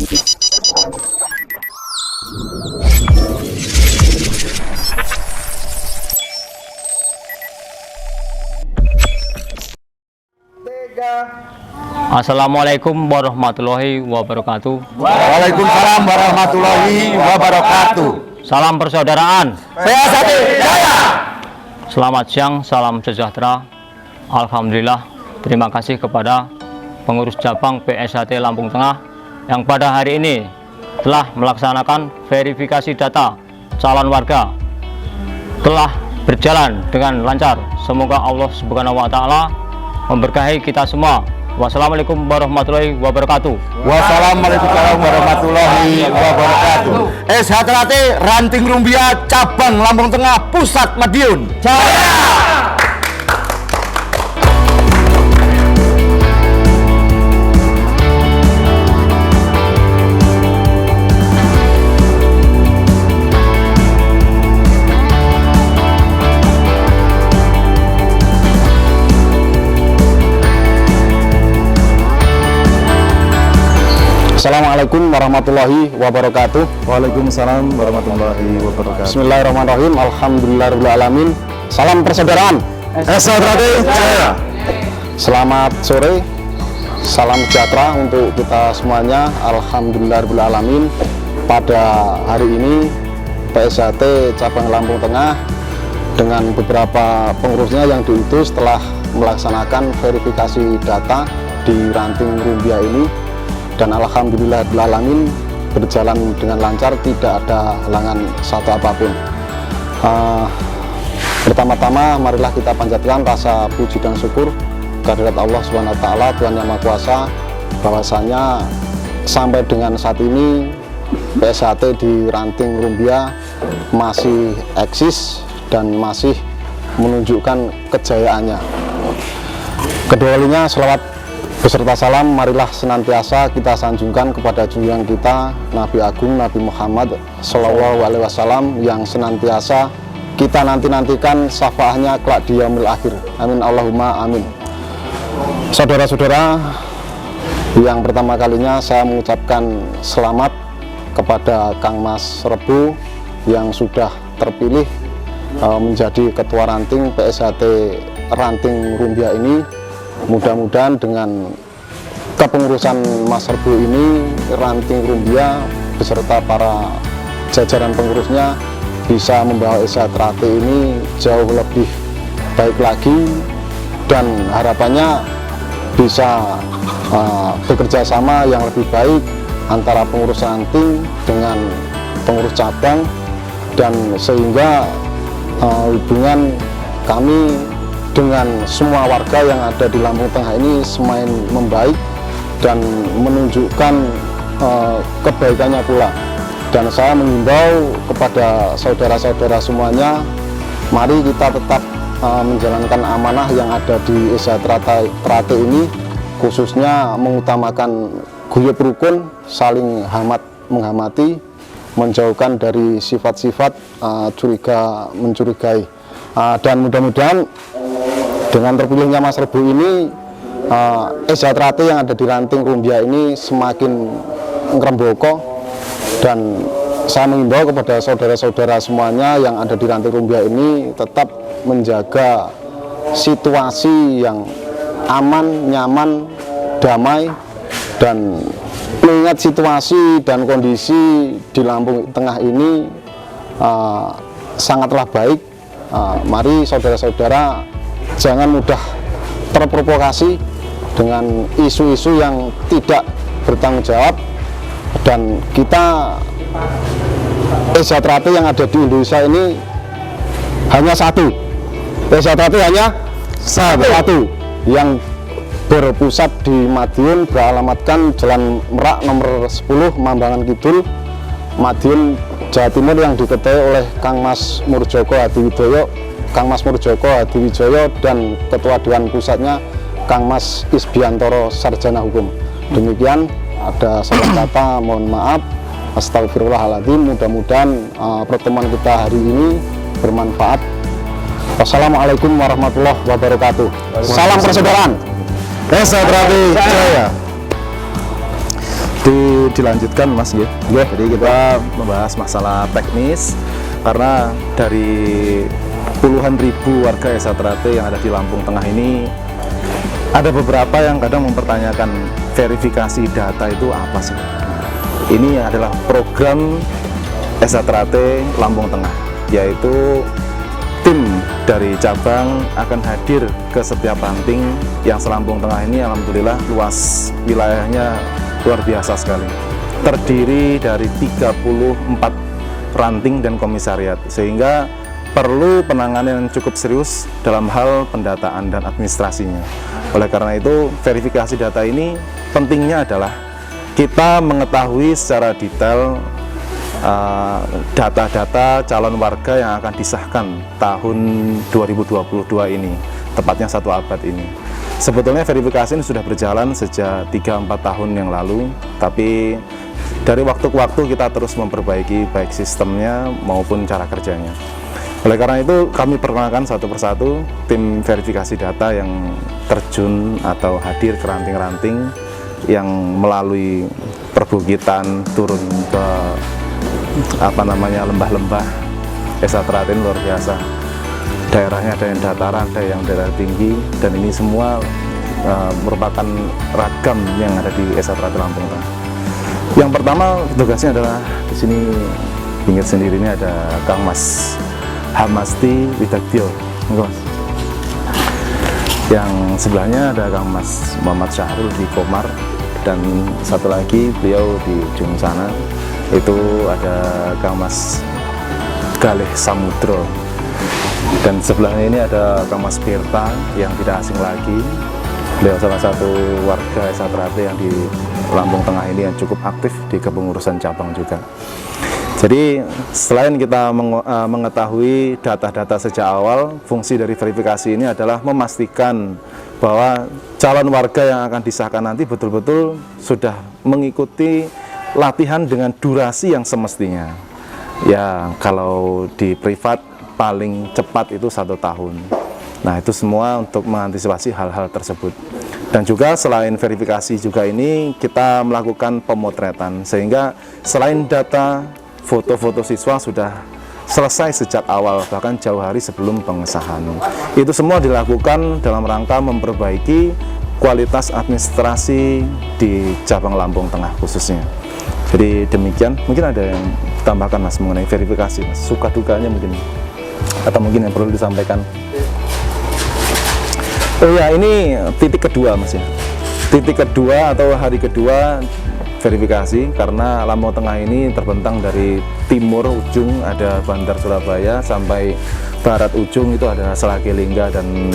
Assalamualaikum warahmatullahi wabarakatuh. Waalaikumsalam warahmatullahi wabarakatuh. Salam persaudaraan. PSAT Jaya. Selamat siang, salam sejahtera. Alhamdulillah, terima kasih kepada pengurus cabang PSAT Lampung Tengah yang pada hari ini telah melaksanakan verifikasi data calon warga telah berjalan dengan lancar. Semoga Allah Subhanahu wa Ta'ala memberkahi kita semua. Wassalamualaikum warahmatullahi wabarakatuh. Wassalamualaikum warahmatullahi wabarakatuh. SHT Ranting Rumbia cabang Lampung Tengah Pusat Madiun Jaya. Assalamualaikum warahmatullahi wabarakatuh. Waalaikumsalam warahmatullahi wabarakatuh. Bismillahirrahmanirrahim. Alhamdulillahirrahmanirrahim. Salam persaudaraan. SHT Jaya. Selamat sore. Salam sejahtera untuk kita semuanya. Alhamdulillahirrahmanirrahim. Pada hari ini PSAT cabang Lampung Tengah dengan beberapa pengurusnya yang diutus telah melaksanakan verifikasi data di Ranting Rumbia ini. Dan alhamdulillahirrahmanirrahim berjalan dengan lancar, tidak ada halangan satu apapun. Pertama-tama marilah kita panjatkan rasa puji dan syukur kehadirat Allah Subhanahu wa Ta'ala, Tuhan Yang Maha Kuasa, bahwasanya sampai dengan saat ini PSAT di Ranting Rumbia masih eksis dan masih menunjukkan kejayaannya. Kedua kalinya selawat beserta salam marilah senantiasa kita sanjungkan kepada junjungan kita Nabi Agung Nabi Muhammad Sallallahu Alaihi Wasallam yang senantiasa kita nantikan syafaatnya kelak di yaumil akhir. Amin Allahumma amin. Saudara-saudara, yang pertama kalinya saya mengucapkan selamat kepada Kang Mas Rebu yang sudah terpilih menjadi ketua ranting PSAT Ranting Rumbia ini. Mudah-mudahan dengan kepengurusan Mas Rebu ini, Ranting Rumbia beserta para jajaran pengurusnya bisa membawa SHT ini jauh lebih baik lagi, dan harapannya bisa bekerja sama yang lebih baik antara pengurus ranting dengan pengurus cabang, dan sehingga hubungan kami dengan semua warga yang ada di Lampung Tengah ini semakin membaik dan menunjukkan kebaikannya pula. Dan saya mengimbau kepada saudara-saudara semuanya, mari kita tetap menjalankan amanah yang ada di SHT ini, khususnya mengutamakan guyub rukun, saling menghormati, menjauhkan dari sifat-sifat mencurigai. Dan mudah-mudahan dengan terpilihnya Mas Rebu ini, SHT yang ada di Ranting Rumbia ini semakin ngeremboko, dan saya mengimbau kepada saudara-saudara semuanya yang ada di Ranting Rumbia ini tetap menjaga situasi yang aman, nyaman, damai, dan mengingat situasi dan kondisi di Lampung Tengah ini sangatlah baik. Mari saudara-saudara jangan mudah terprovokasi dengan isu-isu yang tidak bertanggung jawab, dan kita SHT yang ada di Indonesia ini hanya satu. SHT hanya satu yang berpusat di Madiun, beralamatkan Jalan Merak nomor 10 Mambangan Kidul, Madiun, Jawa Timur, yang diketuai oleh Kang Mas Murjoko Hadiwijoyo, dan Ketua Dewan Pusatnya Kang Mas Isbiantoro Sarjana Hukum. Demikian, ada salah kata, mohon maaf, astagfirullahaladzim. Mudah-mudahan pertemuan kita hari ini bermanfaat. Wassalamualaikum warahmatullahi wabarakatuh. Salam persaudaraan. SHT Jaya. Di dilanjutkan Mas ya. Jadi kita membahas masalah teknis karena dari puluhan ribu warga Esa Trate yang ada di Lampung Tengah ini ada beberapa yang kadang mempertanyakan verifikasi data itu apa sih? Ini adalah program Esa Trate Lampung Tengah, yaitu tim dari cabang akan hadir ke setiap ranting yang se-Lampung Tengah ini. Alhamdulillah luas wilayahnya luar biasa sekali, terdiri dari 34 ranting dan komisariat, sehingga perlu penanganan yang cukup serius dalam hal pendataan dan administrasinya. Oleh karena itu, verifikasi data ini pentingnya adalah kita mengetahui secara detail data-data calon warga yang akan disahkan tahun 2022 ini, tepatnya 1 abad ini. Sebetulnya verifikasi ini sudah berjalan sejak 3-4 tahun yang lalu, tapi dari waktu ke waktu kita terus memperbaiki baik sistemnya maupun cara kerjanya. Oleh karena itu, kami perkenalkan satu persatu tim verifikasi data yang terjun atau hadir ke ranting-ranting yang melalui perbukitan turun ke lembah-lembah Esa Trate luar biasa. Daerahnya ada yang dataran, ada yang daerah tinggi, dan ini semua merupakan ragam yang ada di Esa Trate Lampung Tengah. Yang pertama tugasnya adalah di sini pinggir sendiri ini ada Kang Mas Hamasti Widagdyo, Mas. Yang sebelahnya ada Kang Mas Muhammad Syahrul di Komar, dan satu lagi beliau di ujung sana itu ada Kang Mas Galih Samudro, dan sebelahnya ini ada Kang Mas Pirta yang tidak asing lagi. Beliau salah satu warga Esa Trate yang di Lampung Tengah ini yang cukup aktif di kepengurusan cabang juga. Jadi selain kita mengetahui data-data sejak awal, fungsi dari verifikasi ini adalah memastikan bahwa calon warga yang akan disahkan nanti betul-betul sudah mengikuti latihan dengan durasi yang semestinya. Ya, kalau di privat paling cepat itu 1 tahun. Nah, itu semua untuk mengantisipasi hal-hal tersebut. Dan juga selain verifikasi juga ini kita melakukan pemotretan, sehingga selain data, foto-foto siswa sudah selesai sejak awal, bahkan jauh hari sebelum pengesahan. Itu semua dilakukan dalam rangka memperbaiki kualitas administrasi di cabang Lampung Tengah khususnya. Jadi demikian, mungkin ada yang tambahkan Mas mengenai verifikasi, Mas, suka dukanya mungkin, atau mungkin yang perlu disampaikan. Oh ya, ini titik kedua Mas ya, titik kedua atau hari kedua verifikasi, karena Lampung Tengah ini terbentang dari timur ujung ada Bandar Surabaya sampai barat ujung itu ada Selakelingga dan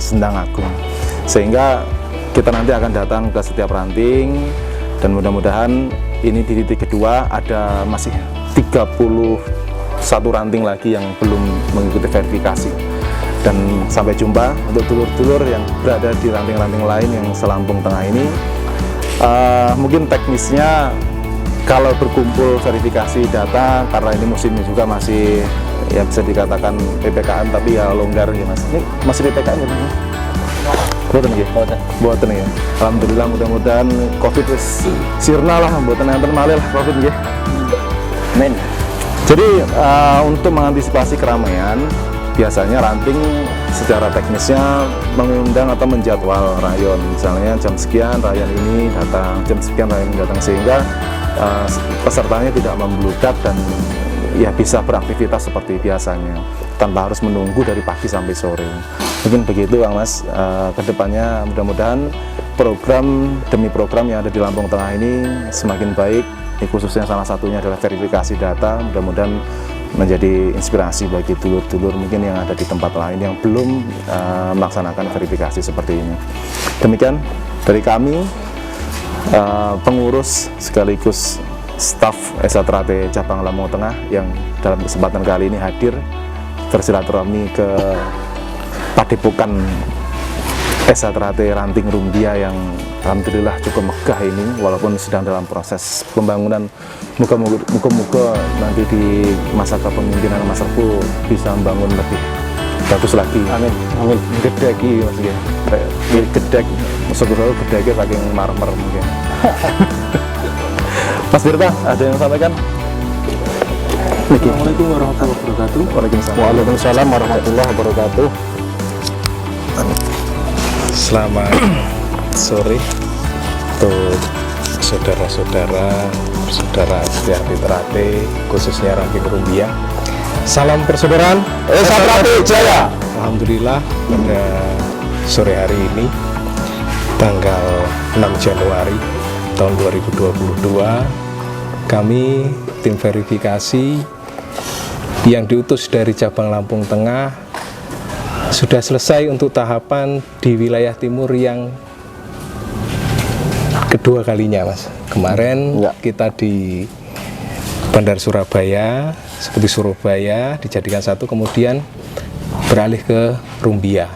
Sendang Agung, sehingga kita nanti akan datang ke setiap ranting, dan mudah-mudahan ini di titik kedua ada masih 31 ranting lagi yang belum mengikuti verifikasi. Dan sampai jumpa untuk dulur-dulur yang berada di ranting-ranting lain yang se-Lampung Tengah ini. Mungkin teknisnya kalau berkumpul verifikasi data, karena ini musimnya juga masih ya bisa dikatakan PPKM, tapi ya longgar ya Mas. Ini masih PPKM ya Mas? Boten ya? Boten ya. Alhamdulillah, mudah-mudahan Covid wis sirna lah, boten enten malih lah Covid ya. Amin. Jadi untuk mengantisipasi keramaian, biasanya ranting secara teknisnya mengundang atau menjadwal rayon, misalnya jam sekian rayon ini datang, jam sekian rayon ini datang, sehingga pesertanya tidak membludak dan ya bisa beraktivitas seperti biasanya tanpa harus menunggu dari pagi sampai sore. Mungkin begitu Bang Mas, kedepannya mudah-mudahan program demi program yang ada di Lampung Tengah ini semakin baik. Ini khususnya salah satunya adalah verifikasi data, mudah-mudahan menjadi inspirasi bagi dulur-dulur mungkin yang ada di tempat lain yang belum melaksanakan verifikasi seperti ini. Demikian dari kami, pengurus sekaligus staf Esa Trate cabang Lampung Tengah yang dalam kesempatan kali ini hadir bersilaturahmi ke Padepokan Esa Trate Ranting Rumbia yang alhamdulillah cukup megah ini, walaupun sedang dalam proses pembangunan. Moga-moga nanti di masa kepemimpinan Mas Repu bisa membangun lebih bagus lagi. Amin. Amin. Gede lagi Mas ya. Gede, masuk dulu gede lagi saking marmer mungkin. Mas Tirta, ada yang sampaikan? Assalamualaikum warahmatullahi wabarakatuh. Waalaikumsalam. Waalaikumsalam warahmatullahi wabarakatuh. Selamat sore untuk saudara-saudara, saudara setia hati Terate, khususnya Ranting Rumbia. Salam persaudaraan, Trate Jaya. Alhamdulillah pada sore hari ini, tanggal 6 Januari tahun 2022, kami tim verifikasi yang diutus dari cabang Lampung Tengah sudah selesai untuk tahapan di wilayah timur yang kedua kalinya, Mas. Kemarin Ya. kita di Bandar Surabaya, seperti Surabaya dijadikan satu, kemudian beralih ke Rumbia.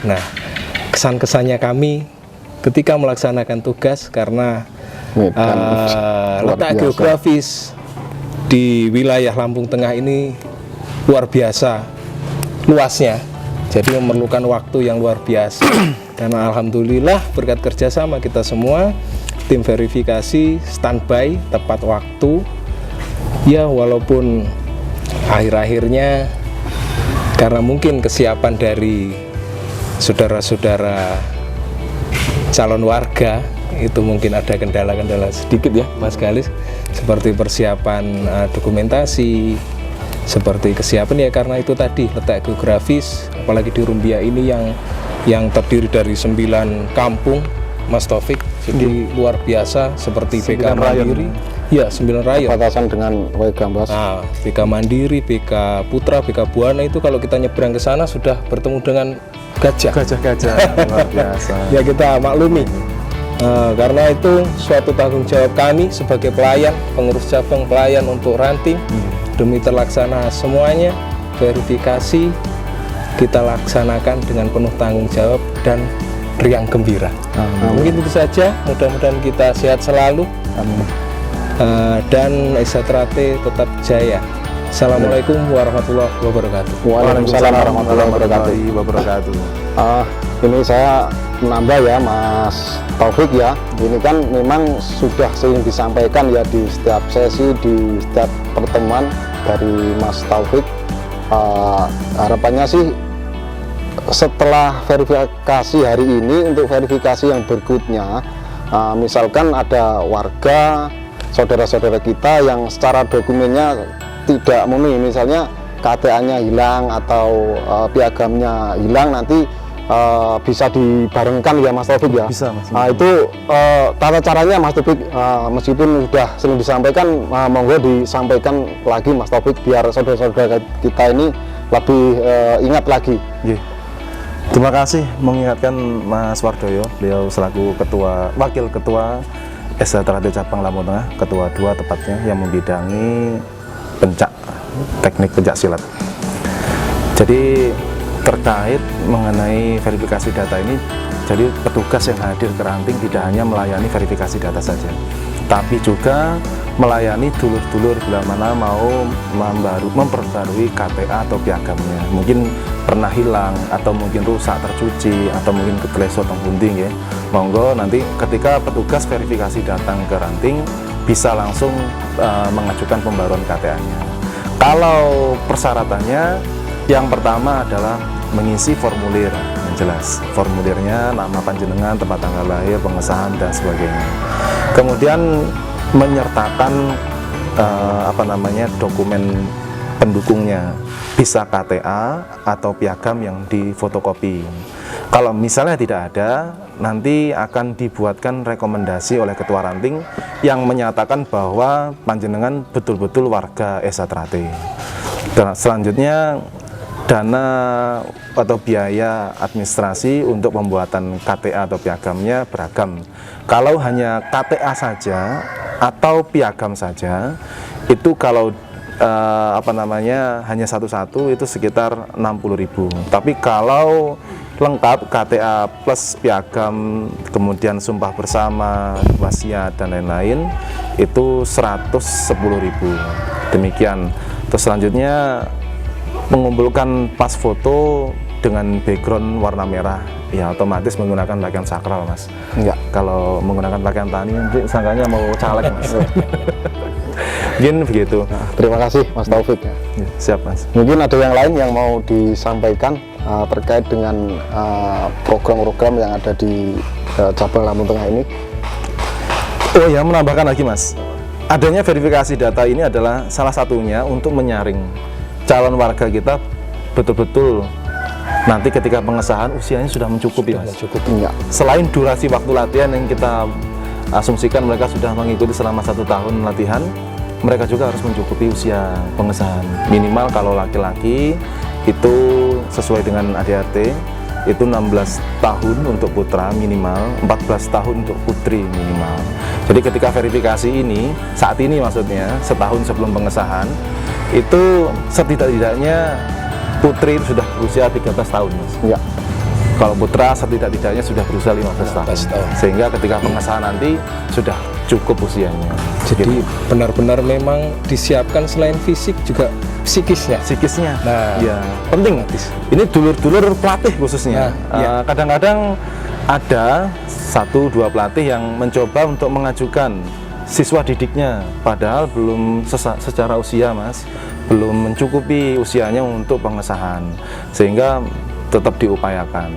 Nah, kesan-kesannya kami ketika melaksanakan tugas karena Luar letak biasa. geografis di wilayah Lampung Tengah ini luar biasa luasnya, jadi memerlukan waktu yang luar biasa. Dan alhamdulillah berkat kerjasama kita semua, tim verifikasi standby tepat waktu. Ya walaupun akhir-akhirnya karena mungkin kesiapan dari saudara-saudara calon warga itu mungkin ada kendala-kendala sedikit ya Mas Galis, seperti persiapan dokumentasi, seperti kesiapan ya, karena itu tadi letak geografis, apalagi di Rumbia ini yang terdiri dari 9 kampung, Mas Taufik, jadi luar biasa, seperti BK 9 rayon. Mandiri, ya 9 rayon. Batasan dengan Wegambas. Nah, BK Mandiri, BK Putra, BK Buana itu kalau kita nyebrang ke sana sudah bertemu dengan gajah. Gajah-gajah, luar biasa. Ya kita maklumi. Karena itu suatu tanggung jawab kami sebagai pelayan, pengurus cabang pelayan untuk Ranting, demi terlaksana semuanya, verifikasi kita laksanakan dengan penuh tanggung jawab dan riang gembira. Mungkin itu saja, mudah-mudahan kita sehat selalu. Dan Esa Terate tetap jaya. Assalamualaikum warahmatullahi wabarakatuh. Waalaikumsalam warahmatullahi wabarakatuh. Ini saya menambah ya Mas Taufik ya, ini kan memang sudah sering disampaikan ya di setiap sesi, di setiap pertemuan dari Mas Taufik. Harapannya sih setelah verifikasi hari ini, untuk verifikasi yang berikutnya, misalkan ada warga, saudara-saudara kita yang secara dokumennya tidak memenuhi, misalnya KTA-nya hilang atau piagamnya hilang, nanti bisa dibarengkan ya Mas Taufik ya. Bisa, Mas. Itu tata caranya Mas Taufik, meskipun sudah sering disampaikan, monggo disampaikan lagi Mas Taufik biar saudara-saudara kita ini lebih ingat lagi. Nggih. Terima kasih mengingatkan Mas Wardoyo, beliau selaku wakil ketua Esa Terate Cabang Lampung Tengah, ketua 2 tepatnya, yang membidangi teknik pencak silat. Jadi terkait mengenai verifikasi data ini, jadi petugas yang hadir ke Ranting tidak hanya melayani verifikasi data saja, tapi juga melayani dulur-dulur bila mana mau memperbarui KTA atau piagamnya, mungkin pernah hilang atau mungkin rusak, tercuci, atau mungkin keglesot atau gunting ya. Monggo nanti ketika petugas verifikasi datang ke Ranting bisa langsung mengajukan pembaruan KTA-nya. Kalau persyaratannya, yang pertama adalah mengisi formulir yang jelas. Formulirnya nama panjenengan, tempat tanggal lahir, pengesahan dan sebagainya. Kemudian menyertakan dokumen pendukungnya, bisa KTA atau piagam yang difotokopi. Kalau misalnya tidak ada, nanti akan dibuatkan rekomendasi oleh Ketua Ranting yang menyatakan bahwa panjenengan betul-betul warga Esa Terate. Dan selanjutnya dana atau biaya administrasi untuk pembuatan KTA atau piagamnya beragam. Kalau hanya KTA saja atau piagam saja, itu kalau hanya satu-satu itu sekitar 60.000. Tapi kalau lengkap KTA plus piagam, kemudian sumpah bersama, wasiat dan lain-lain, itu 110.000. Demikian. Terus selanjutnya mengumpulkan pas foto dengan background warna merah, ya otomatis menggunakan pakaian sakral, Mas. Enggak. Kalau menggunakan pakaian tani, nanti sangkanya mau caleg, Mas. Mungkin begitu. Nah, terima kasih Mas Taufik. Ya, siap, Mas. Mungkin ada yang lain yang mau disampaikan terkait dengan program-program yang ada di cabang Lampung Tengah ini. Oh ya, menambahkan lagi, Mas. Adanya verifikasi data ini adalah salah satunya untuk menyaring calon warga kita betul-betul nanti ketika pengesahan usianya sudah mencukupi, Mas. Cukup enggak? Selain durasi waktu latihan yang kita asumsikan mereka sudah mengikuti selama 1 tahun latihan, mereka juga harus mencukupi usia pengesahan. Minimal kalau laki-laki itu sesuai dengan ADART itu 16 tahun untuk putra minimal, 14 tahun untuk putri minimal. Jadi ketika verifikasi ini, saat ini maksudnya setahun sebelum pengesahan, itu setidak-tidaknya putri itu sudah berusia 13 tahun, Mas. Enggak. Kalau putra setidak-tidaknya sudah berusia 15 tahun. Sehingga ketika pengesahan nanti sudah cukup usianya. Jadi benar-benar memang disiapkan selain fisik juga psikisnya. Psikisnya. Nah, ya penting. Ini dulur-dulur pelatih khususnya. Nah, ya. Kadang-kadang ada 1-2 pelatih yang mencoba untuk mengajukan siswa didiknya, padahal belum secara usia, Mas, belum mencukupi usianya untuk pengesahan, sehingga tetap diupayakan.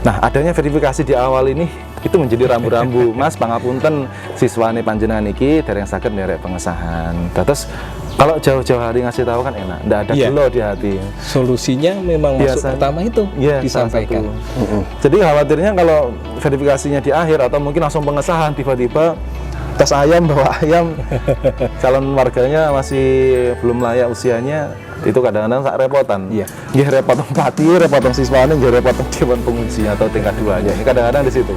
Nah, adanya verifikasi di awal ini itu menjadi rambu-rambu, Mas, pangapunten siswane panjenengan iki dereng saged nderek pengesahan. Terus kalau jauh-jauh hari ngasih tahu kan enak, ndak ada Iya. gelo di hati. Solusinya memang masuk Biasa. pertama itu Iya, disampaikan. salah satu. Jadi khawatirnya kalau verifikasinya di akhir atau mungkin langsung pengesahan tiba-tiba tes ayam, bawa ayam, calon warganya masih belum layak usianya, itu kadang-kadang sak repotan. Iya. Nggih repot pelatih, repot siswane, nggih repot dewan penguji atau tingkat 2-nya. Ini kadang-kadang di situ.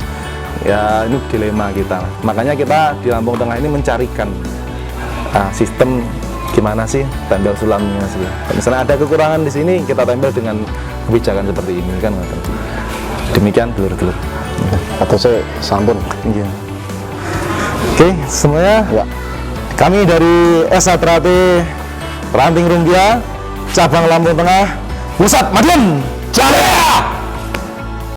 Ya, ini dilema kita. Makanya kita di Lampung Tengah ini mencarikan sistem gimana sih tempel sulamnya sih. Misalnya ada kekurangan di sini, kita tempel dengan kebijakan seperti ini kan. Demikian dulur-dulur. Atau saya sampun. Iya. Oke, semuanya. Ya. Kami dari S1 Ranting Rumbia, cabang Lampung Tengah, Pusat Madiun, Jaya.